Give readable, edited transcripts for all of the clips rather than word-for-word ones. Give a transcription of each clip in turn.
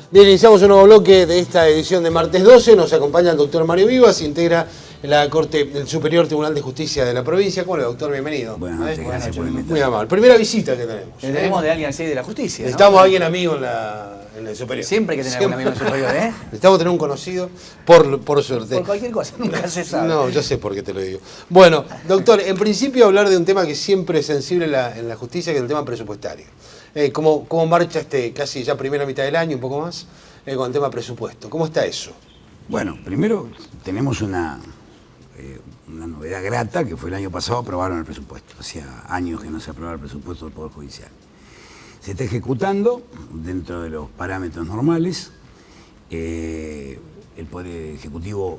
Bien, iniciamos un nuevo bloque de esta edición de martes 12. Nos acompaña el doctor Mario Vivas, integra la Corte del Superior Tribunal de Justicia de la provincia. ¿Cómo le va, doctor? Bienvenido. Buenas noches, gracias por invitarme. Muy amable. Primera visita que tenemos. Tenemos de alguien así de la justicia, ¿no? Necesitamos a alguien amigo en el superior. Siempre hay que tener algún amigo en el superior, ¿eh? Necesitamos tener un conocido por suerte. Por cualquier cosa, nunca se sabe. No, yo sé por qué te lo digo. Bueno, doctor, en principio hablar de un tema que siempre es sensible en la justicia, que es el tema presupuestario. ¿Cómo marcha casi ya primera mitad del año, un poco más, con el tema presupuesto? ¿Cómo está eso? Bueno, primero tenemos una novedad grata, que fue el año pasado aprobaron el presupuesto. Hacía años que no se aprobaba el presupuesto del Poder Judicial. Se está ejecutando dentro de los parámetros normales. El Poder Ejecutivo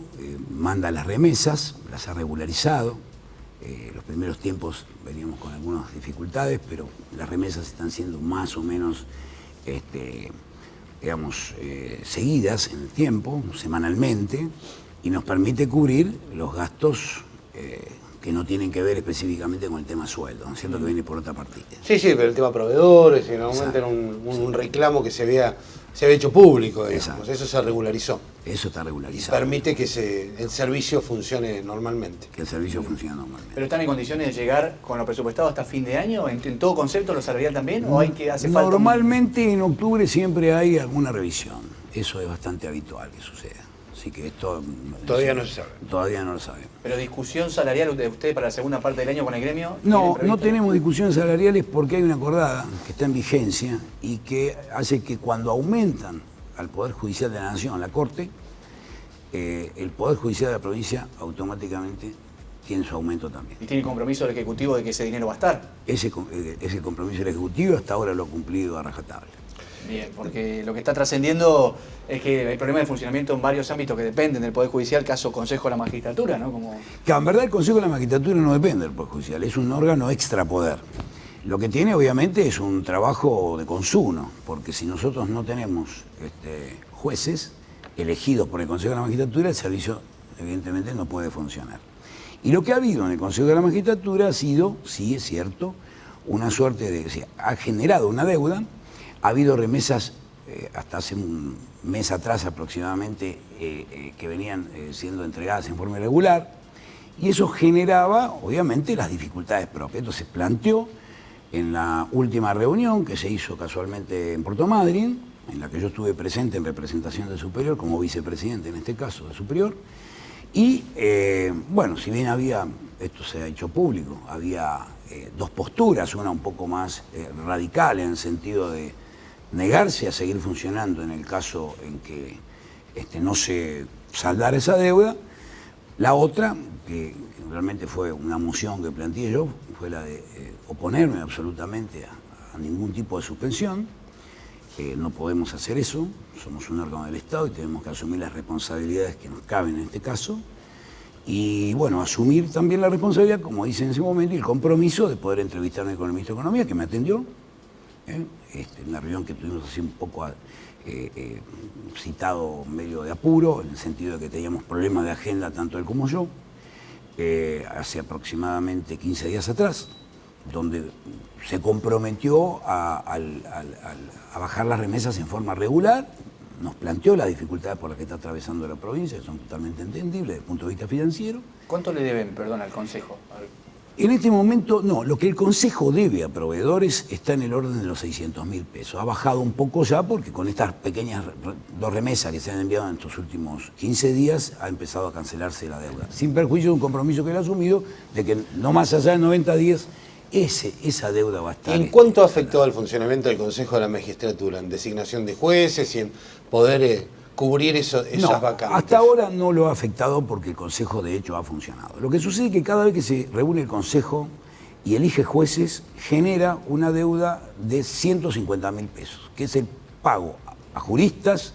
manda las remesas, las ha regularizado. Los primeros tiempos veníamos con algunas dificultades, pero las remesas están siendo más o menos seguidas en el tiempo, semanalmente, y nos permite cubrir los gastos que no tienen que ver específicamente con el tema sueldo, ¿no es cierto? Que viene por otra partida. Sí, pero el tema proveedores, en algún momento era un reclamo que se había hecho público, digamos. Eso se regularizó. Eso está regularizado. Permite que el servicio funcione normalmente. Que el servicio funcione normalmente. ¿Pero están en condiciones de llegar con lo presupuestado hasta fin de año? ¿En todo concepto lo salarial también? ¿O hace falta? Normalmente en octubre siempre hay alguna revisión. Eso es bastante habitual que suceda. Así que esto... Todavía no se sabe. Todavía no lo sabemos. ¿Pero discusión salarial de usted para la segunda parte del año con el gremio? No tenemos discusiones salariales porque hay una acordada que está en vigencia y que hace que cuando aumentan al Poder Judicial de la Nación, la Corte, el Poder Judicial de la provincia automáticamente tiene su aumento también. ¿Y tiene compromiso del Ejecutivo de que ese dinero va a estar? Ese compromiso del Ejecutivo hasta ahora lo ha cumplido a rajatabla. Bien, porque lo que está trascendiendo es que hay problemas de funcionamiento en varios ámbitos que dependen del Poder Judicial, caso Consejo de la Magistratura, ¿no? Que en verdad el Consejo de la Magistratura no depende del Poder Judicial, es un órgano extrapoder. Lo que tiene obviamente es un trabajo de consumo, porque si nosotros no tenemos jueces elegidos por el Consejo de la Magistratura, el servicio evidentemente no puede funcionar. Y lo que ha habido en el Consejo de la Magistratura ha sido, sí es cierto, una suerte de... O sea, ha generado una deuda. Ha habido remesas hasta hace un mes atrás aproximadamente que venían siendo entregadas en forma irregular y eso generaba obviamente las dificultades propias. Entonces se planteó en la última reunión que se hizo casualmente en Puerto Madryn, en la que yo estuve presente en representación del Superior, como vicepresidente en este caso del Superior, y bueno, si bien esto se ha hecho público, había dos posturas, una un poco más radical en el sentido de negarse a seguir funcionando en el caso en que no se saldara esa deuda. La otra, que realmente fue una moción que planteé yo, fue la de oponerme absolutamente a ningún tipo de suspensión. No podemos hacer eso, somos un órgano del Estado y tenemos que asumir las responsabilidades que nos caben en este caso. Y bueno, asumir también la responsabilidad, como dice en ese momento, y el compromiso de poder entrevistarme con el ministro de Economía, que me atendió. Una reunión que tuvimos así un poco citado medio de apuro, en el sentido de que teníamos problemas de agenda tanto él como yo, hace aproximadamente 15 días atrás, donde se comprometió a bajar las remesas en forma regular, nos planteó las dificultades por las que está atravesando la provincia, que son totalmente entendibles desde el punto de vista financiero. ¿Cuánto le deben, perdón, al Consejo? En este momento, no, lo que el Consejo debe a proveedores está en el orden de los 600.000 pesos. Ha bajado un poco ya porque con estas pequeñas dos remesas que se han enviado en estos últimos 15 días ha empezado a cancelarse la deuda. Sin perjuicio de un compromiso que él ha asumido de que no más allá de 90 días esa deuda va a estar... ¿En cuánto ha afectado al funcionamiento del Consejo de la Magistratura? ¿En designación de jueces y en poder cubrir esas vacantes? Hasta ahora no lo ha afectado porque el Consejo de hecho ha funcionado. Lo que sucede es que cada vez que se reúne el Consejo y elige jueces, genera una deuda de 150.000 pesos, que es el pago a juristas,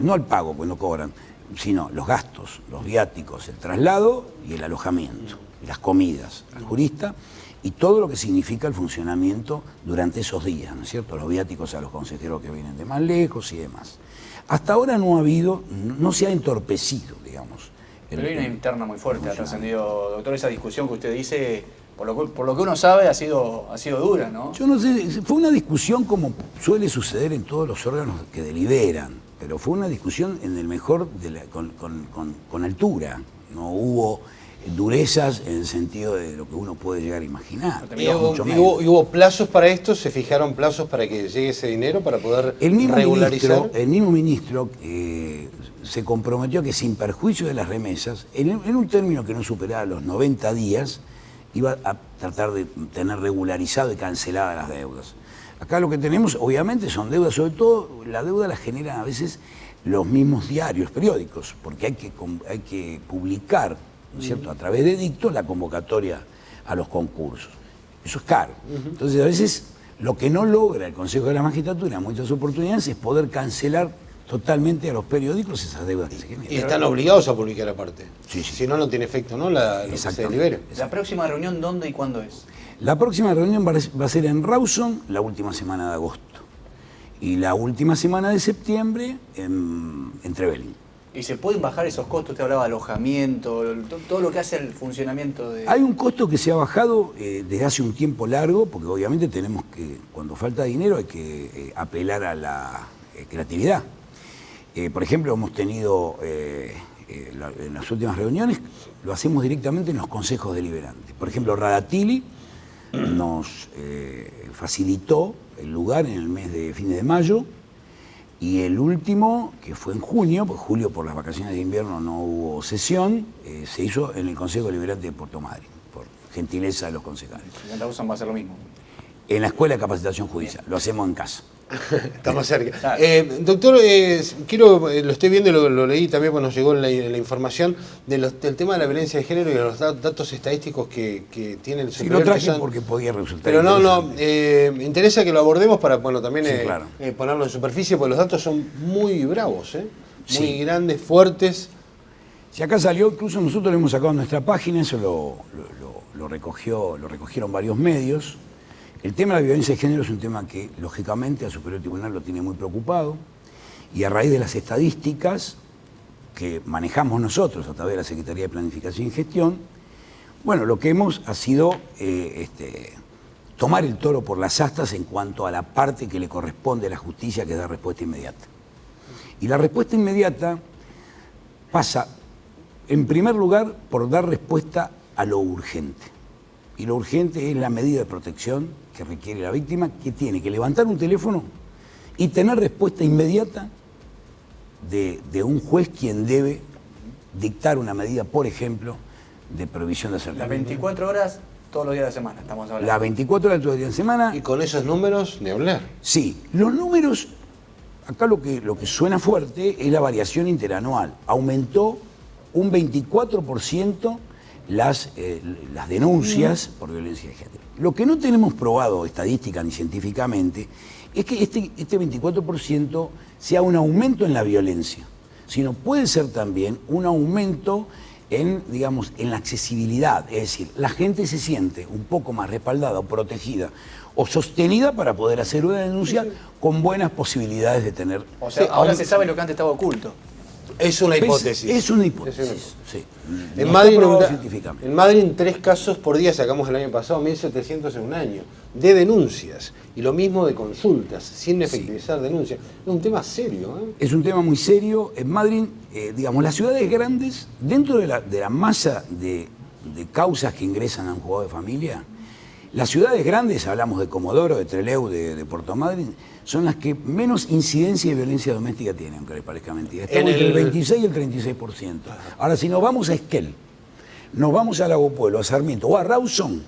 no el pago, pues no cobran, sino los gastos, los viáticos, el traslado y el alojamiento, y las comidas al jurista, y todo lo que significa el funcionamiento durante esos días, ¿no es cierto? Los viáticos a los consejeros que vienen de más lejos y demás. Hasta ahora no se ha entorpecido, digamos, Pero hay una interna muy fuerte, ha trascendido, doctor, esa discusión que usted dice, por lo que uno sabe, ha sido dura, ¿no? Yo no sé, fue una discusión como suele suceder en todos los órganos que deliberan, pero fue una discusión en el mejor, con altura. No hubo durezas en el sentido de lo que uno puede llegar a imaginar. ¿Y hubo plazos para esto? ¿Se fijaron plazos para que llegue ese dinero para poder regularizar? El mismo ministro se comprometió a que sin perjuicio de las remesas, en un término que no superaba los 90 días, iba a tratar de tener regularizado y canceladas las deudas. Acá lo que tenemos, obviamente, son deudas, sobre todo la deuda la generan a veces los mismos diarios, periódicos, porque hay que publicar, ¿no es cierto?, a través de edictos la convocatoria a los concursos. Eso es caro. Entonces, a veces, lo que no logra el Consejo de la Magistratura en muchas oportunidades es poder cancelar totalmente a los periódicos esas deudas que se generan. Y están obligados a publicar aparte. Sí, sí. Si no, no tiene efecto, ¿no? Lo que se delibere. ¿La próxima reunión dónde y cuándo es? La próxima reunión va a ser en Rawson la última semana de agosto. Y la última semana de septiembre en Trevelin. ¿Y se pueden bajar esos costos? Usted hablaba de alojamiento, todo lo que hace el funcionamiento de... Hay un costo que se ha bajado desde hace un tiempo largo, porque obviamente tenemos que, cuando falta dinero, hay que apelar a la creatividad. Por ejemplo, hemos tenido en las últimas reuniones, lo hacemos directamente en los consejos deliberantes. Por ejemplo, Radatili nos facilitó el lugar en el mes de fines de mayo, y el último, que fue en junio, pues julio por las vacaciones de invierno no hubo sesión, se hizo en el Consejo Deliberante de Puerto Madryn, por gentileza de los concejales. En la USAN va a ser lo mismo. En la Escuela de Capacitación Judicial, lo hacemos en casa. Está más cerca. Doctor, lo estoy viendo y lo leí también cuando nos llegó la información del tema de la violencia de género y de los datos estadísticos que tiene el superior. Sí, lo traje porque podía resultar. Pero me interesa que lo abordemos para también sí, claro, ponerlo en superficie, porque los datos son muy bravos, muy grandes, fuertes. Si acá salió, incluso nosotros lo hemos sacado en nuestra página, eso lo recogieron varios medios. El tema de la violencia de género es un tema que, lógicamente, al Superior Tribunal lo tiene muy preocupado, y a raíz de las estadísticas que manejamos nosotros a través de la Secretaría de Planificación y Gestión, bueno, lo que hemos ha sido tomar el toro por las astas en cuanto a la parte que le corresponde a la justicia, que es dar respuesta inmediata. Y la respuesta inmediata pasa, en primer lugar, por dar respuesta a lo urgente. Y lo urgente es la medida de protección que requiere la víctima, que tiene que levantar un teléfono y tener respuesta inmediata de un juez quien debe dictar una medida, por ejemplo, de prohibición de acercamiento. Las 24 horas todos los días de la semana, estamos hablando. Las 24 horas todos los días de semana. Y con esos números, ni hablar. Sí, los números, acá lo que suena fuerte es la variación interanual. Aumentó un 24% las denuncias por violencia de género. Lo que no tenemos probado estadística ni científicamente es que este 24% sea un aumento en la violencia, sino puede ser también un aumento en la accesibilidad, es decir, la gente se siente un poco más respaldada o protegida o sostenida para poder hacer una denuncia con buenas posibilidades de tener... O sea, ahora se sabe lo que antes estaba oculto. Es una hipótesis. Es una hipótesis, sí. En Madrid, 3 casos por día sacamos el año pasado, 1.700 en un año, de denuncias. Y lo mismo de consultas, sin efectivizar denuncias. Es un tema serio, ¿eh? Es un tema muy serio. En Madrid, las ciudades grandes, dentro de la masa de causas que ingresan a un juzgado de familia, las ciudades grandes, hablamos de Comodoro, de Trelew, de Puerto Madryn, son las que menos incidencia de violencia doméstica tienen, aunque les parezca mentira. Estamos entre el 26 y el 36%. Ahora, si nos vamos a Esquel, nos vamos a Lago Pueblo, a Sarmiento o a Rawson,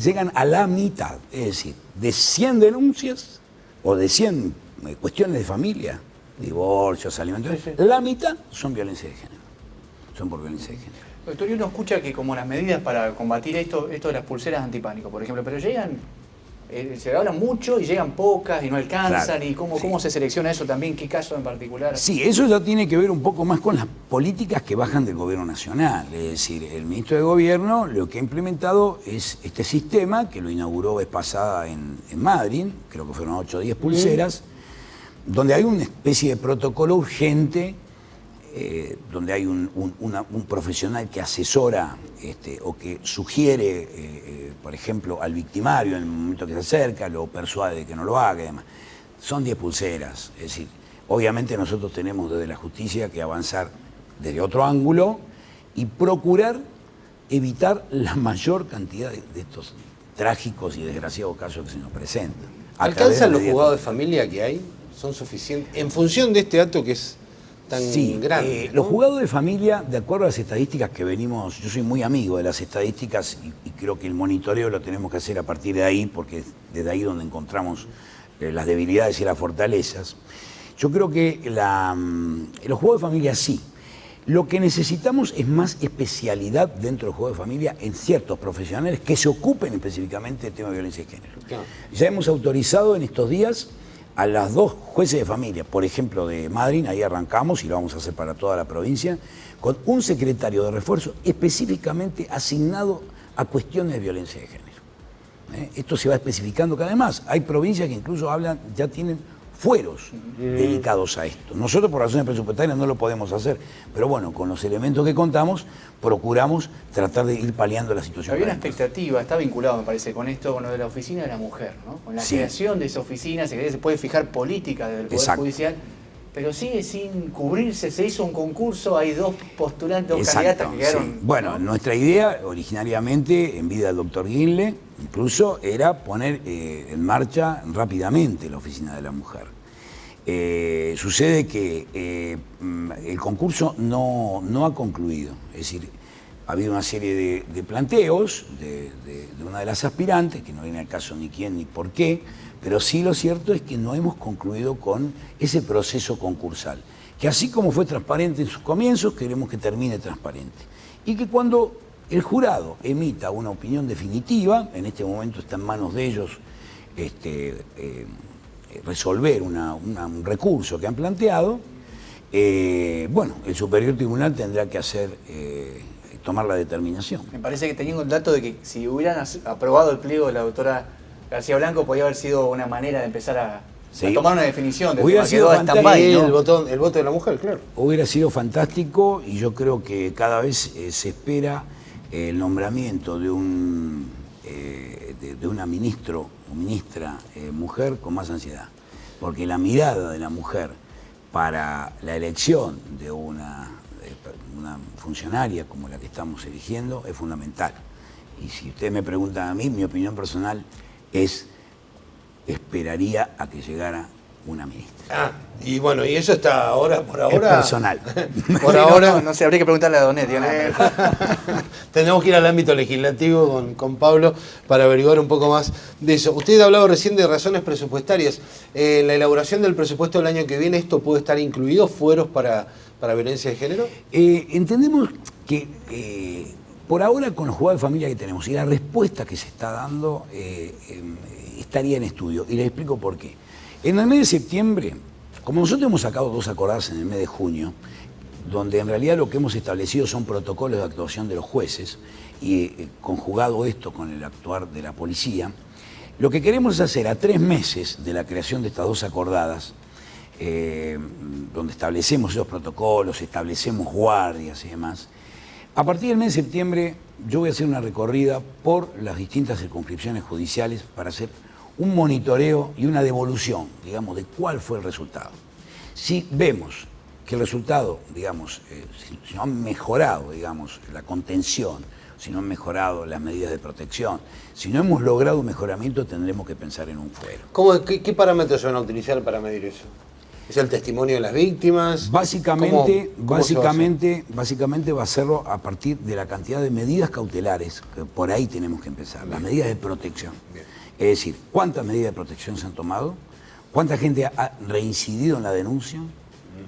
llegan a la mitad. Es decir, de 100 denuncias o de 100 cuestiones de familia, divorcios, alimentos, la mitad son violencia de género. Son por violencia de género. Doctor, y uno escucha que como las medidas para combatir esto de las pulseras antipánico, por ejemplo, pero llegan, se hablan mucho y llegan pocas y no alcanzan, claro, y cómo se selecciona eso también, qué caso en particular. Sí, eso ya tiene que ver un poco más con las políticas que bajan del gobierno nacional. Es decir, el ministro de Gobierno lo que ha implementado es este sistema, que lo inauguró vez pasada en Madrid, creo que fueron 8 o 10 pulseras, donde hay una especie de protocolo urgente donde hay un profesional que asesora o que sugiere, por ejemplo, al victimario en el momento que se acerca, lo persuade de que no lo haga y demás. Son 10 pulseras, es decir, obviamente nosotros tenemos desde la justicia que avanzar desde otro ángulo y procurar evitar la mayor cantidad de estos trágicos y desgraciados casos que se nos presentan. ¿Alcanzan los juzgados de familia que hay? ¿Son suficientes? En función de este dato que es tan grande, ¿no? Los juzgados de familia, de acuerdo a las estadísticas que venimos, yo soy muy amigo de las estadísticas y creo que el monitoreo lo tenemos que hacer a partir de ahí, porque es desde ahí donde encontramos las debilidades y las fortalezas. Yo creo que los juzgados de familia sí. Lo que necesitamos es más especialidad dentro del juego de familia en ciertos profesionales que se ocupen específicamente del tema de violencia de género. Claro. Ya hemos autorizado en estos días a las 2 jueces de familia, por ejemplo de Madryn, ahí arrancamos y lo vamos a hacer para toda la provincia, con un secretario de refuerzo específicamente asignado a cuestiones de violencia de género. Esto se va especificando cada vez más. Hay provincias que incluso ya tienen fueros dedicados a esto. Nosotros por razones presupuestarias no lo podemos hacer, pero bueno, con los elementos que contamos, procuramos tratar de ir paliando la situación. Había una expectativa, está vinculado me parece con esto, con lo de la oficina de la mujer, ¿no? Con la creación de esa oficina, se puede fijar política desde el Poder Judicial, pero sigue sin cubrirse, se hizo un concurso, hay 2 postulantes, 2 candidatas que quedaron... Sí. Bueno, nuestra idea originariamente, en vida del doctor Guinle, incluso era poner en marcha rápidamente la oficina de la mujer. Sucede que el concurso no ha concluido, es decir, ha habido una serie de planteos de una de las aspirantes, que no viene al caso ni quién ni por qué, pero sí lo cierto es que no hemos concluido con ese proceso concursal, que así como fue transparente en sus comienzos, queremos que termine transparente. Y que cuando el jurado emita una opinión definitiva, en este momento está en manos de ellos resolver un recurso que han planteado, bueno, el Superior Tribunal tendrá que tomar la determinación. Me parece que teniendo el dato de que si hubieran aprobado el pliego de la doctora García Blanco, podía haber sido una manera de empezar a tomar una definición de hubiera sido stand-by, ¿no? el voto de la mujer, claro. Hubiera sido fantástico y yo creo que cada vez se espera el nombramiento de una ministro o ministra mujer con más ansiedad, porque la mirada de la mujer para la elección de una funcionaria como la que estamos eligiendo es fundamental. Y si ustedes me preguntan a mí, mi opinión personal esperaría a que llegara una ministra. Y bueno, y eso está por ahora... Es personal. Por ahora... No sé, habría que preguntarle a Donet. Tenemos que ir al ámbito legislativo con Pablo para averiguar un poco más de eso. Usted ha hablado recién de razones presupuestarias. En la elaboración del presupuesto del año que viene, ¿esto puede estar incluido, fueros para violencia de género? Entendemos que por ahora con los juzgados de familia que tenemos y la respuesta que se está dando estaría en estudio. Y les explico por qué. En el mes de septiembre, como nosotros hemos sacado 2 acordadas en el mes de junio, donde en realidad lo que hemos establecido son protocolos de actuación de los jueces y conjugado esto con el actuar de la policía, lo que queremos es hacer a 3 meses de la creación de estas 2 acordadas, donde establecemos esos protocolos, establecemos guardias y demás. A partir del mes de septiembre yo voy a hacer una recorrida por las distintas circunscripciones judiciales para hacer un monitoreo y una devolución, digamos, de cuál fue el resultado. Si vemos que el resultado, digamos, si no han mejorado, digamos, la contención, si no han mejorado las medidas de protección, si no hemos logrado un mejoramiento, tendremos que pensar en un fuero. ¿Qué parámetros se van a utilizar para medir eso? ¿Es el testimonio de las víctimas? Básicamente va a hacerlo a partir de la cantidad de medidas cautelares, que por ahí tenemos que empezar, las medidas de protección. Bien. Es decir, ¿cuántas medidas de protección se han tomado? ¿Cuánta gente ha reincidido en la denuncia?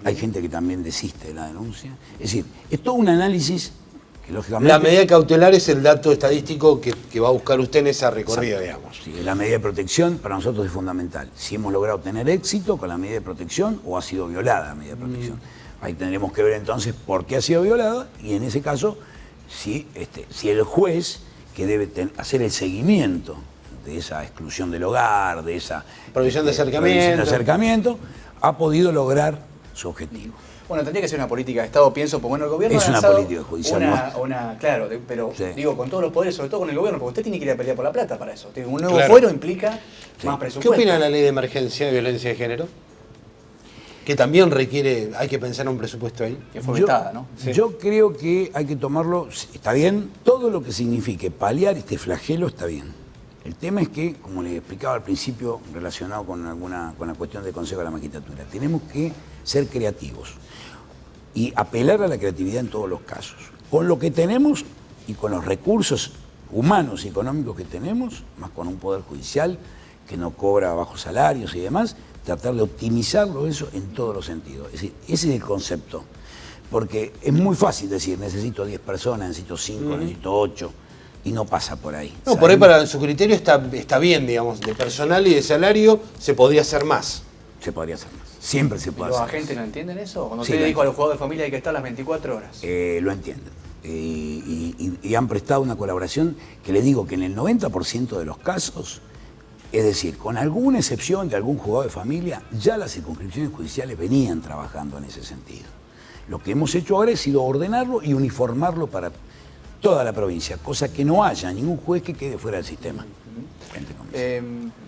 Hay gente que también desiste de la denuncia. Es decir, es todo un análisis que lógicamente... La medida cautelar es el dato estadístico que va a buscar usted en esa recorrida, digamos. Sí, la medida de protección para nosotros es fundamental. Si hemos logrado tener éxito con la medida de protección o ha sido violada la medida de protección. Ahí tendremos que ver entonces por qué ha sido violada y en ese caso, si el juez, que debe hacer el seguimiento de esa exclusión del hogar, de esa provisión de acercamiento, ha podido lograr su objetivo. Bueno, tendría que ser una política de Estado, pienso, porque bueno, el gobierno es ha una lanzado política judicial. claro, pero sí. digo, con todos los poderes, sobre todo con el gobierno, porque usted tiene que ir a pelear por la plata para eso. Un nuevo fuero implica más presupuesto. ¿Qué opina de la ley de emergencia de violencia de género? Que también requiere, hay que pensar en un presupuesto ahí. Que fue vetada, ¿no? Sí. Yo creo que hay que tomarlo, está bien, todo lo que signifique paliar este flagelo está bien. El tema es que, como les explicaba al principio, relacionado con la cuestión del Consejo de la Magistratura, tenemos que ser creativos y apelar a la creatividad en todos los casos. Con lo que tenemos y con los recursos humanos y económicos que tenemos, más con un poder judicial que no cobra bajos salarios y demás, tratar de optimizarlo eso en todos los sentidos. Es decir, ese es el concepto. Porque es muy fácil decir, necesito 10 personas, necesito 5, necesito 8, y no pasa por ahí. No, por ahí para su criterio está bien, digamos, de personal y de salario se podría hacer más. Se podría hacer más. Siempre se puede hacer más. ¿Los agentes no entienden eso? Cuando sí, usted le dijo a los jugadores de familia hay que estar las 24 horas. Lo entienden. Y han prestado una colaboración que le digo que en el 90% de los casos, es decir, con alguna excepción de algún jugador de familia, ya las circunscripciones judiciales venían trabajando en ese sentido. Lo que hemos hecho ahora ha sido ordenarlo y uniformarlo para toda la provincia, cosa que no haya ningún juez que quede fuera del sistema.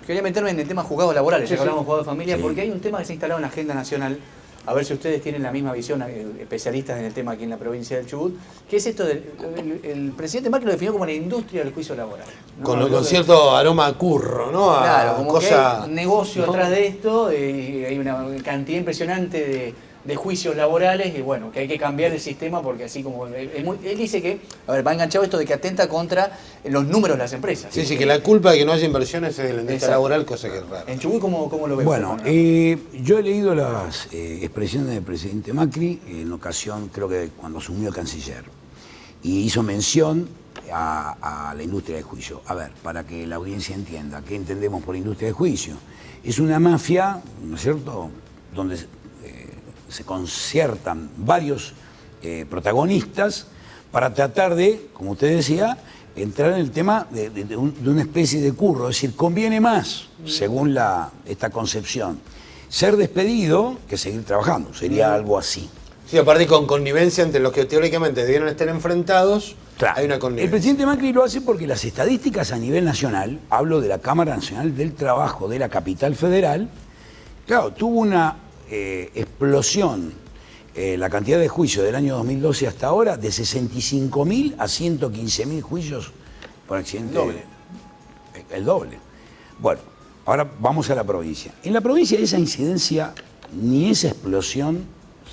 Quería meterme en el tema juzgados laborales, ya que hablamos de juzgados de familia, Sí. porque hay un tema que se ha instalado en la agenda nacional, a ver si ustedes tienen la misma visión, especialistas en el tema aquí en la provincia del Chubut, que es esto del el presidente Macri lo definió como la industria del juicio laboral, ¿no? Con cierto aroma a curro, ¿no? Claro, como que hay un negocio ¿no? atrás de esto, y hay una cantidad impresionante de juicios laborales, y bueno, que hay que cambiar el sistema porque así como... él dice que, a ver, va enganchado esto de que atenta contra los números de las empresas. Sí, que la culpa de que no haya inversiones es de la industria laboral, cosa que es rara. En Chubut, ¿cómo lo ves? Bueno, yo he leído las expresiones del presidente Macri en ocasión, creo que cuando asumió el canciller, y hizo mención a la industria del juicio. A ver, para que la audiencia entienda, ¿qué entendemos por industria del juicio? Es una mafia, ¿no es cierto?, donde se conciertan varios protagonistas para tratar de, como usted decía, entrar en el tema de una especie de curro, es decir, conviene más, según esta concepción, ser despedido que seguir trabajando, sería algo así. Sí, aparte con connivencia entre los que teóricamente debieron estar enfrentados, claro. Hay una connivencia. El presidente Macri lo hace porque las estadísticas a nivel nacional, hablo de la Cámara Nacional del Trabajo de la capital federal, claro, tuvo una explosión, la cantidad de juicios del año 2012 hasta ahora, de 65.000 a 115.000 juicios por accidente. El doble. Bueno, ahora vamos a la provincia. En la provincia esa incidencia ni esa explosión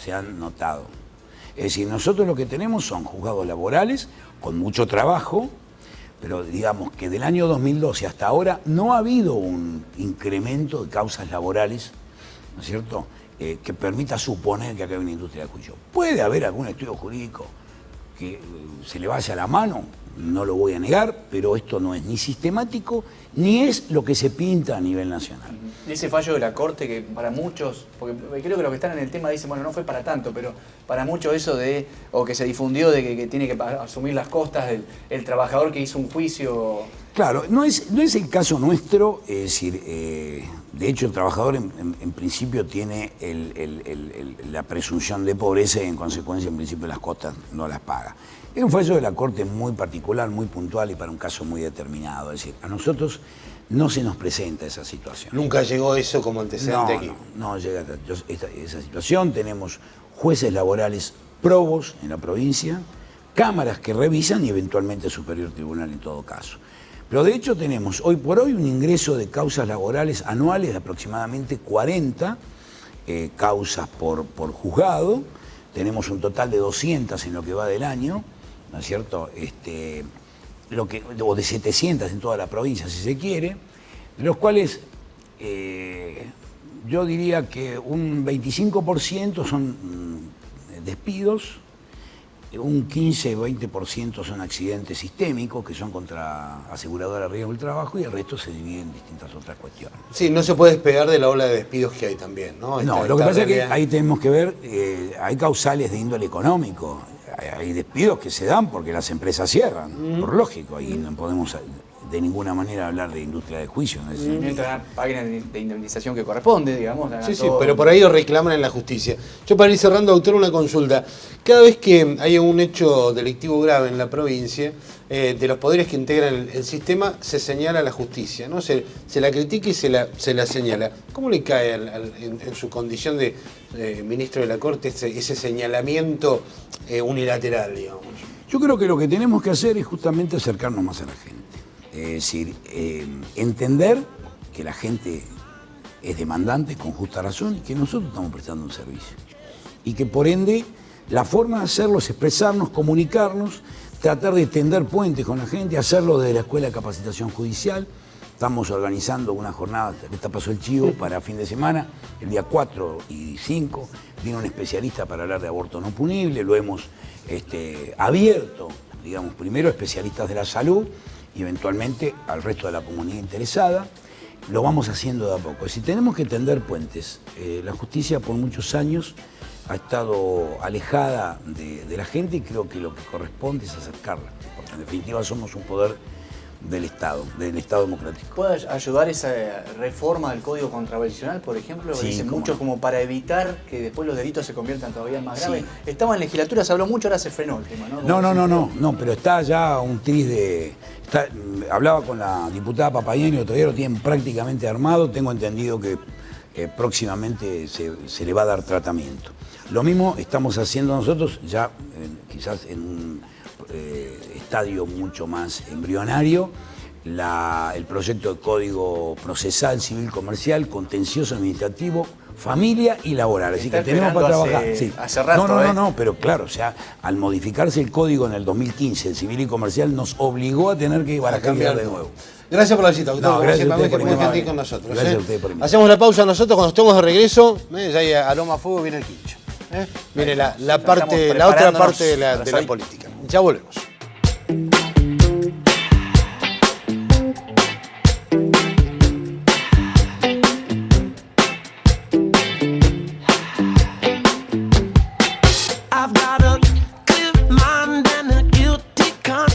se han notado. Es decir, nosotros lo que tenemos son juzgados laborales con mucho trabajo, pero digamos que del año 2012 hasta ahora no ha habido un incremento de causas laborales, ¿no es cierto?, que permita suponer que acá hay una industria del juicio. Puede haber algún estudio jurídico que se le vaya a la mano, no lo voy a negar, pero esto no es ni sistemático, ni es lo que se pinta a nivel nacional. Ese fallo de la Corte que para muchos, porque creo que los que están en el tema dicen, bueno, no fue para tanto, pero para muchos eso o que se difundió de que tiene que asumir las costas el trabajador que hizo un juicio... Claro, no es el caso nuestro, es decir, de hecho el trabajador en principio tiene la presunción de pobreza y en consecuencia en principio las costas no las paga. Es un fallo de la Corte muy particular, muy puntual y para un caso muy determinado, es decir, a nosotros no se nos presenta esa situación. Nunca llegó eso como antecedente aquí. No llega esa situación, tenemos jueces laborales probos en la provincia, cámaras que revisan y eventualmente Superior Tribunal en todo caso. Pero de hecho tenemos hoy por hoy un ingreso de causas laborales anuales de aproximadamente 40 causas por juzgado. Tenemos un total de 200 en lo que va del año, ¿no es cierto? O de 700 en toda la provincia, si se quiere, de los cuales yo diría que un 25% son despidos, un 15-20% son accidentes sistémicos, que son contra aseguradora de riesgo del trabajo, y el resto se divide en distintas otras cuestiones. Sí, no se puede despegar de la ola de despidos que hay también, ¿no? No, lo que pasa es que ahí tenemos que ver, hay causales de índole económico, hay despidos que se dan porque las empresas cierran, por lógico, ahí no podemos de ninguna manera hablar de industria de juicio. Mientras paguen de indemnización que corresponde, digamos. Sí, sí, pero por ahí lo reclaman en la justicia. Yo para ir cerrando, doctor, una consulta. Cada vez que hay un hecho delictivo grave en la provincia, de los poderes que integran el sistema, se señala a la justicia, ¿no? Se la critica y se la señala. ¿Cómo le cae en su condición de ministro de la Corte ese señalamiento unilateral, digamos? Yo creo que lo que tenemos que hacer es justamente acercarnos más a la gente. Es decir, entender que la gente es demandante con justa razón y que nosotros estamos prestando un servicio. Y que por ende la forma de hacerlo es expresarnos, comunicarnos, tratar de tender puentes con la gente, hacerlo desde la Escuela de Capacitación Judicial. Estamos organizando una jornada, esta pasó el chivo, para fin de semana, el día 4 y 5. Vino un especialista para hablar de aborto no punible, lo hemos abierto, digamos, primero a especialistas de la salud y eventualmente al resto de la comunidad interesada. Lo vamos haciendo de a poco. Si tenemos que tender puentes, la justicia por muchos años ha estado alejada de la gente y creo que lo que corresponde es acercarla, porque en definitiva somos un poder del Estado democrático. ¿Puede ayudar esa reforma del Código Contravencional, por ejemplo? Sí, Dicen mucho no. Como para evitar que después los delitos se conviertan todavía más graves. Sí. Estaba en legislatura, se habló mucho, ahora se frenó el tema, ¿no? No, pero está ya un tris de... hablaba con la diputada Papayani, otro día lo tienen prácticamente armado, tengo entendido que próximamente se le va a dar tratamiento. Lo mismo estamos haciendo nosotros, ya quizás en un estadio mucho más embrionario, el proyecto de Código Procesal Civil Comercial, Contencioso Administrativo, Familia y Laboral. Así que tenemos para trabajar. Sí. Hace rato, no, pero claro, o sea, al modificarse el código en el 2015, el civil y comercial nos obligó a tener que cambiar de nuevo. Gracias por la visita, doctor. No, gracias a usted por muy invitarme. gentil con nosotros. Gracias a usted por invitarme. Hacemos la pausa nosotros, cuando estemos de regreso, ya hay aroma a fuego, viene el quincho. Viene la otra parte de la política. Ya volvemos. I've got